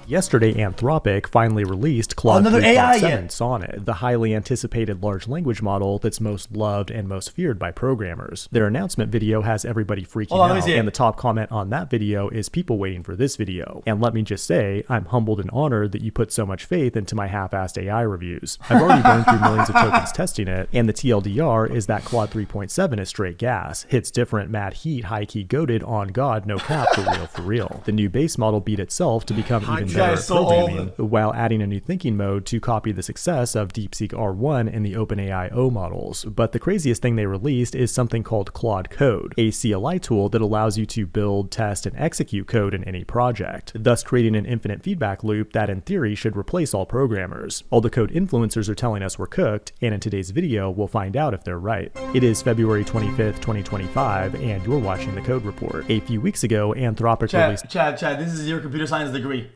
Yesterday, Anthropic finally released Claude 3.7 Sonnet, the highly anticipated large language model that's most loved and most feared by programmers. Their announcement video has everybody freaking out, and the top comment on that video is people waiting for this video. And let me just say, I'm humbled and honored that you put so much faith into my half-assed AI reviews. I've already burned through millions of tokens testing it, and the TLDR is that Claude 3.7 is straight gas, hits different, mad heat, high-key goated, on God, no cap, for real. The new base model beat itself to become even better at programming, while adding a new thinking mode to copy the success of DeepSeek R1 and the OpenAI O models. But the craziest thing they released is something called Claude Code, a CLI tool that allows you to build, test, and execute code in any project, thus creating an infinite feedback loop that in theory should replace all programmers. All the code influencers are telling us we're cooked, and in today's video, we'll find out if they're right. It is February 25th, 2025, and you're watching The Code Report. A few weeks ago, Anthropic released... Chad, this is your computer science degree.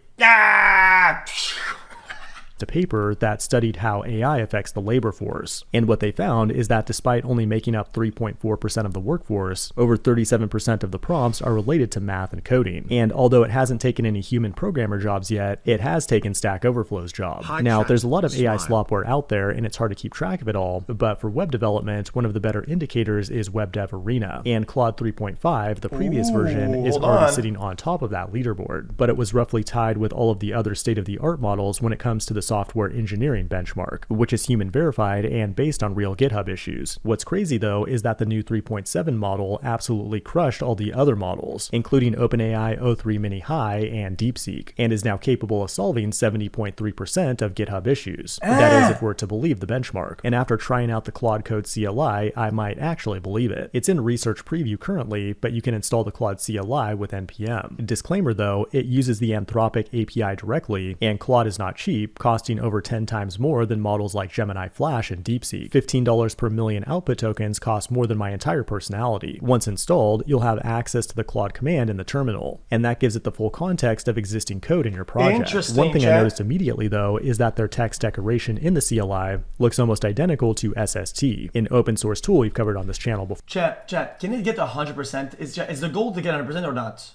A paper that studied how AI affects the labor force. And what they found is that despite only making up 3.4% of the workforce, over 37% of the prompts are related to math and coding. And although it hasn't taken any human programmer jobs yet, it has taken Stack Overflow's job. Now, there's a lot of AI slopware out there, and it's hard to keep track of it all, but for web development, one of the better indicators is WebDev Arena. And Claude 3.5, the previous version, is already sitting on top of that leaderboard, but it was roughly tied with all of the other state-of-the-art models when it comes to the software engineering benchmark, which is human verified and based on real GitHub issues. What's crazy though is that the new 3.7 model absolutely crushed all the other models, including OpenAI O3 Mini High and DeepSeek, and is now capable of solving 70.3% of GitHub issues. That is if we're to believe the benchmark. And after trying out the Claude Code CLI, I might actually believe it. It's in research preview currently, but you can install the Claude CLI with NPM. Disclaimer though, it uses the Anthropic API directly, and Claude is not cheap, costing over 10 times more than models like Gemini Flash and DeepSeek. $15 per million output tokens cost more than my entire personality. Once installed, you'll have access to the Claude command in the terminal, and that gives it the full context of existing code in your project. One thing I noticed immediately though is that their text decoration in the CLI looks almost identical to SST, an open source tool we've covered on this channel before. Chat, can it get to 100%? Is the goal to get 100% or not?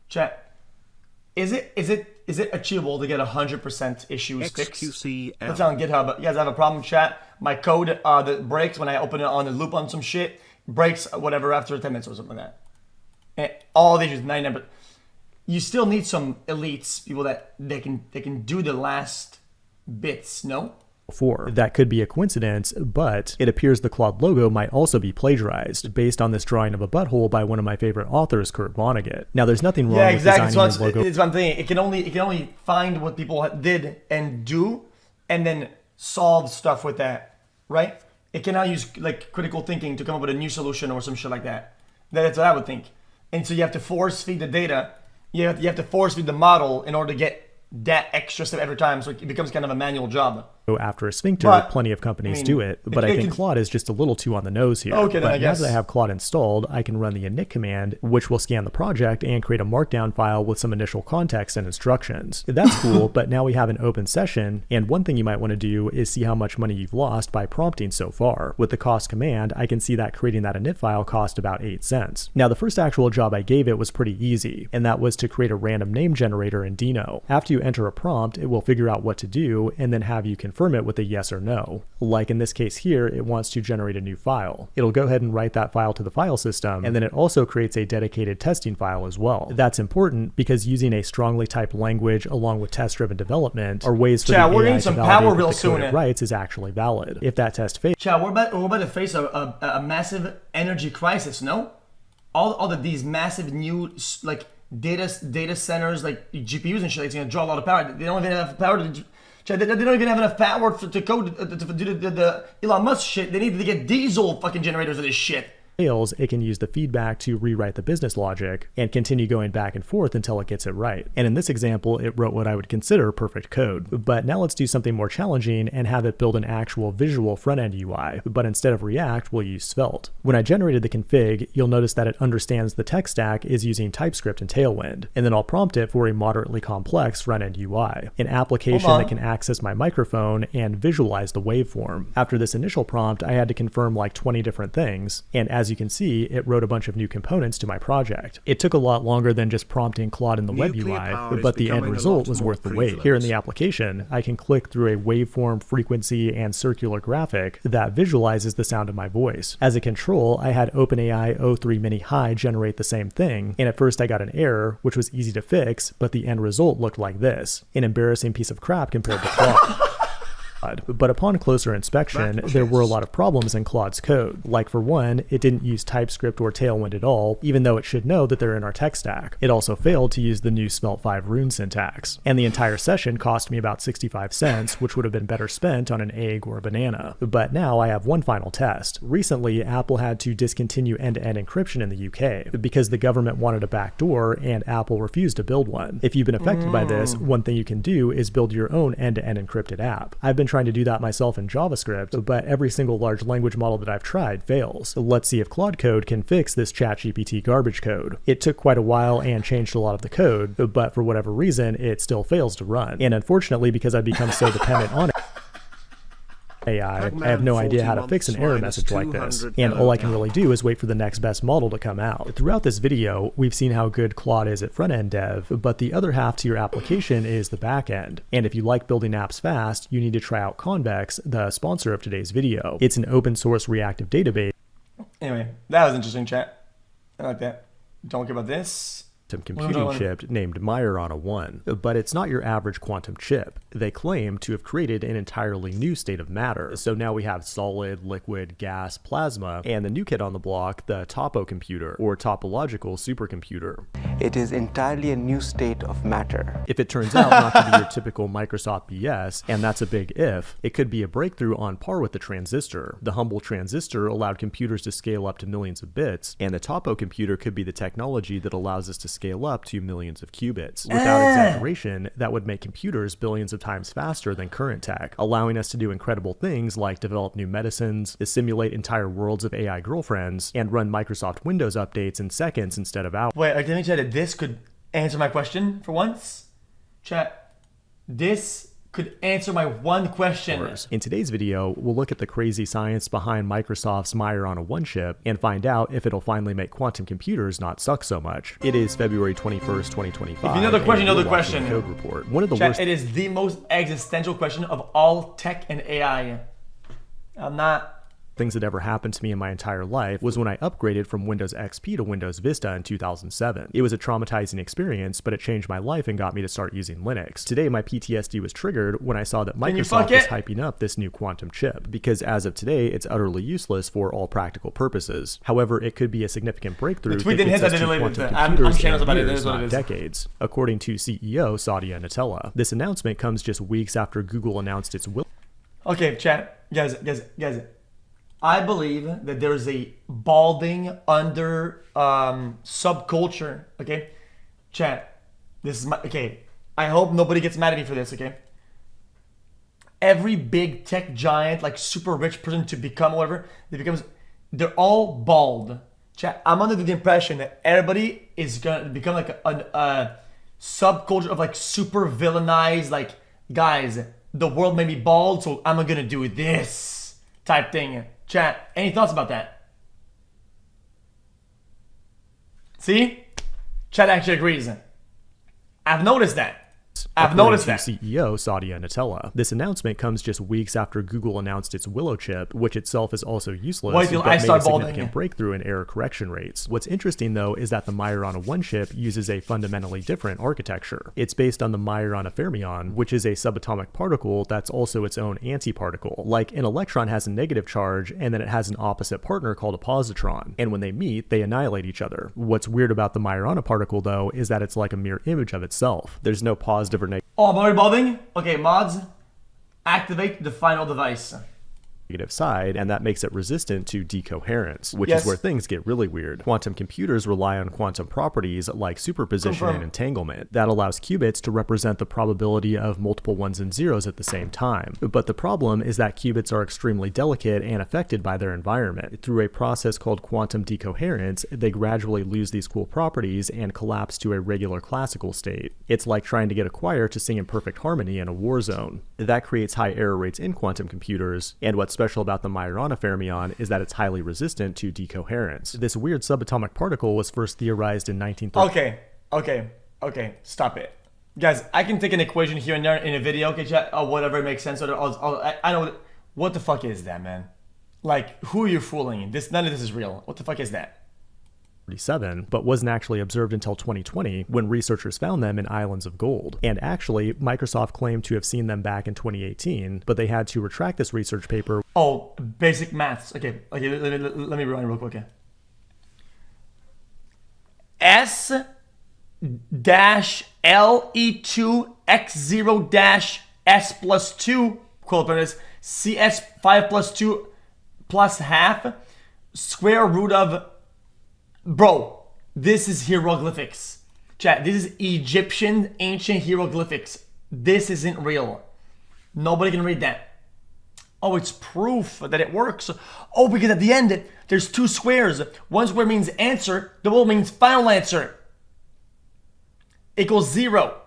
Chat, is it achievable to get 100% issues fixed? xQc. Let's on GitHub. You guys have a problem, chat? My code that breaks when I open it on a loop on some shit, breaks whatever after 10 minutes or something like that. And all the issues, 99%. You still need some elites, people that they can do the last bits, no? That could be a coincidence, but it appears the Claude logo might also be plagiarized based on this drawing of a butthole by one of my favorite authors, Kurt Vonnegut. Now, there's nothing wrong with designing his logo. It's one thing. It can only find what people did and do, and then solve stuff with that, right? It cannot use like critical thinking to come up with a new solution or some shit like that. That's what I would think. And so you have to force feed the data. You have to force feed the model in order to get that extra step every time, so it becomes kind of a manual job. After a sphincter, plenty of companies do it, but I think Claude is just a little too on the nose here. Okay, but now that I have Claude installed, I can run the init command, which will scan the project and create a markdown file with some initial context and instructions. That's cool, but now we have an open session, and one thing you might want to do is see how much money you've lost by prompting so far. With the cost command, I can see that creating that init file cost about 8 cents. Now, the first actual job I gave it was pretty easy, and that was to create a random name generator in Dino. After you enter a prompt, it will figure out what to do, and then have you confirm it with a yes or no. Like in this case here, it wants to generate a new file. It'll go ahead and write that file to the file system, and then it also creates a dedicated testing file as well. That's important because using a strongly typed language along with test-driven development are ways for the AI to validate that the code it writes is actually valid. If that test fails... Chat, we're about to face a massive energy crisis, no? All of these massive new like data centers, like GPUs and shit, it's gonna draw a lot of power. They don't even have power to... They don't even have enough power to code to do the Elon Musk shit. They need to get diesel fucking generators of this shit. It can use the feedback to rewrite the business logic and continue going back and forth until it gets it right. And in this example, it wrote what I would consider perfect code. But now let's do something more challenging and have it build an actual visual front-end UI. But instead of React, we'll use Svelte. When I generated the config, you'll notice that it understands the tech stack is using TypeScript and Tailwind. And then I'll prompt it for a moderately complex front-end UI, an application that can access my microphone and visualize the waveform. After this initial prompt, I had to confirm like 20 different things. And as As you can see, it wrote a bunch of new components to my project. It took a lot longer than just prompting Claude in the web UI, but the end result was worth the wait. Here in the application, I can click through a waveform, frequency, and circular graphic that visualizes the sound of my voice. As a control, I had OpenAI O3 Mini High generate the same thing, and at first I got an error, which was easy to fix, but the end result looked like this. An embarrassing piece of crap compared to Claude. But upon closer inspection, there were a lot of problems in Claude's code. Like for one, it didn't use TypeScript or Tailwind at all, even though it should know that they're in our tech stack. It also failed to use the new Svelte 5 rune syntax. And the entire session cost me about 65 cents, which would have been better spent on an egg or a banana. But now I have one final test. Recently, Apple had to discontinue end-to-end encryption in the UK because the government wanted a backdoor and Apple refused to build one. If you've been affected by this, one thing you can do is build your own end-to-end encrypted app. I've been trying to do that myself in JavaScript, but every single large language model that I've tried fails. Let's see if Claude Code can fix this ChatGPT garbage code. It took quite a while and changed a lot of the code, but for whatever reason, it still fails to run. And unfortunately, because I've become so dependent on AI, I have no idea how to fix an error message like this, and all I can really do is wait for the next best model to come out. Throughout this video, we've seen how good Claude is at front-end dev, but the other half to your application is the back-end. And if you like building apps fast, you need to try out Convex, the sponsor of today's video. It's an open-source reactive database. Anyway, that was interesting, chat. I like that. Don't care about this. Computing chip named Majorana 1, but it's not your average quantum chip. They claim to have created an entirely new state of matter. So now we have solid, liquid, gas, plasma, and the new kid on the block, the topo computer, or topological supercomputer. It is entirely a new state of matter. If it turns out not to be your typical Microsoft BS, and that's a big if, it could be a breakthrough on par with the transistor. The humble transistor allowed computers to scale up to millions of bits, and the topo computer could be the technology that allows us to scale up to millions of qubits. Without exaggeration, that would make computers billions of times faster than current tech, allowing us to do incredible things like develop new medicines, simulate entire worlds of AI girlfriends, and run Microsoft Windows updates in seconds instead of hours. Wait, I think that this could answer my question for once. Chat, this could answer my one question. In today's video, we'll look at the crazy science behind Microsoft's Majorana 1 chip and find out if it'll finally make quantum computers not suck so much. It is February 21st, 2025. If you know the question, you know the question. Code Report. One of the Chat, worst. it is the most existential question of all tech and AI. I'm not things that ever happened to me in my entire life was when I upgraded from Windows XP to Windows Vista in 2007. It was a traumatizing experience, but it changed my life and got me to start using Linux. Today, my PTSD was triggered when I saw that Microsoft is hyping up this new quantum chip, because as of today, it's utterly useless for all practical purposes. However, it could be a significant breakthrough that gets us to quantum computers in years, not decades, according to CEO Satya Nadella. This announcement comes just weeks after Google announced its will. Okay, chat, guys. I believe that there's a balding under subculture, okay? Chat, this is my, okay, I hope nobody gets mad at me for this, okay? Every big tech giant, like super rich person to become whatever, they're all bald. Chat, I'm under the impression that everybody is gonna become like a subculture of like super villainized, like, guys, the world made me bald, so I'm gonna do this type thing. Chat, any thoughts about that? See? Chat actually agrees. I've noticed that. I've noticed that. CEO Satya Nadella. This announcement comes just weeks after Google announced its Willow chip, which itself is also useless, but made a significant breakthrough in error correction rates. What's interesting though is that the Majorana 1 chip uses a fundamentally different architecture. It's based on the Majorana fermion, which is a subatomic particle that's also its own antiparticle. Like an electron has a negative charge, and then it has an opposite partner called a positron, and when they meet, they annihilate each other. What's weird about the Majorana particle though is that it's like a mirror image of itself. There's no positive or negative. Oh, I'm already balding? Okay, mods, activate the final device. Side, and that makes it resistant to decoherence, which is where things get really weird. Quantum computers rely on quantum properties like superposition and entanglement. That allows qubits to represent the probability of multiple ones and zeros at the same time. But the problem is that qubits are extremely delicate and affected by their environment. Through a process called quantum decoherence, they gradually lose these cool properties and collapse to a regular classical state. It's like trying to get a choir to sing in perfect harmony in a war zone. That creates high error rates in quantum computers, and what's special about the Majorana fermion is that it's highly resistant to decoherence. This weird subatomic particle was first theorized in 1930. Okay, stop it. Guys, I can take an equation here and there in a video, okay, chat, or whatever makes sense. I know, what the fuck is that, man? Like, who are you fooling? None of this is real. What the fuck is that? But wasn't actually observed until 2020 when researchers found them in islands of gold. And actually, Microsoft claimed to have seen them back in 2018, but they had to retract this research paper. Oh, basic maths. Okay, let me rewind real quick. Okay. S dash LE2 X0 dash S plus 2, equivalent CS 5 plus 2 plus half, square root of, bro, this is hieroglyphics. Chat, this is Egyptian ancient hieroglyphics. This isn't real. Nobody can read that. Oh, it's proof that it works. Oh, because at the end, there's two squares. One square means answer, the other means final answer. Equals 0.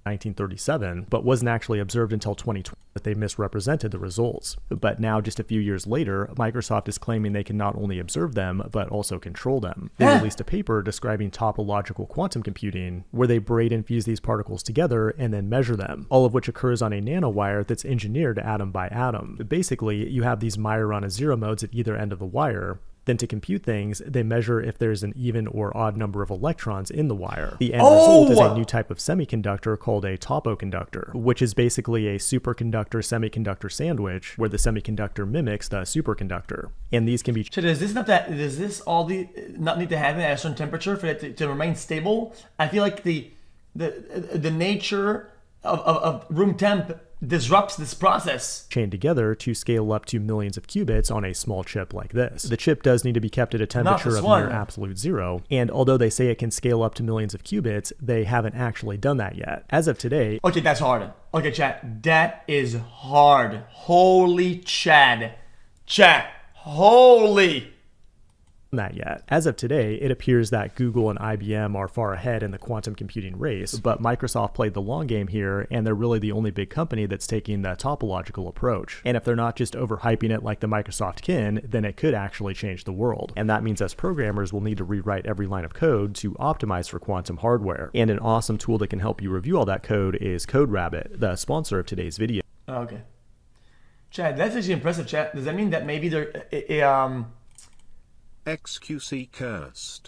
1937, but wasn't actually observed until 2020 that they misrepresented the results. But now, just a few years later, Microsoft is claiming they can not only observe them, but also control them. They released a paper describing topological quantum computing, where they braid and fuse these particles together and then measure them, all of which occurs on a nanowire that's engineered atom by atom. Basically, you have these Majorana zero modes at either end of the wire. Then to compute things, they measure if there's an even or odd number of electrons in the wire. The end result is a new type of semiconductor called a topoconductor, which is basically a superconductor semiconductor sandwich where the semiconductor mimics the superconductor. And these can be... So does this not need to happen at a certain temperature for it to remain stable? I feel like the nature of room temp disrupts this process. Chained together to scale up to millions of qubits on a small chip like this. The chip does need to be kept at a temperature of near absolute zero, and although they say it can scale up to millions of qubits, they haven't actually done that yet. As of today... Okay, that's hard. Okay, chat, that is hard. Holy Chad. Chat, holy... that yet. As of today, it appears that Google and IBM are far ahead in the quantum computing race, but Microsoft played the long game here, and they're really the only big company that's taking the topological approach. And if they're not just overhyping it like the Microsoft kin, then it could actually change the world. And that means us programmers will need to rewrite every line of code to optimize for quantum hardware. And an awesome tool that can help you review all that code is CodeRabbit, the sponsor of today's video. Okay. Chad, that's actually impressive, chat. Does that mean that maybe they're... xQc cursed.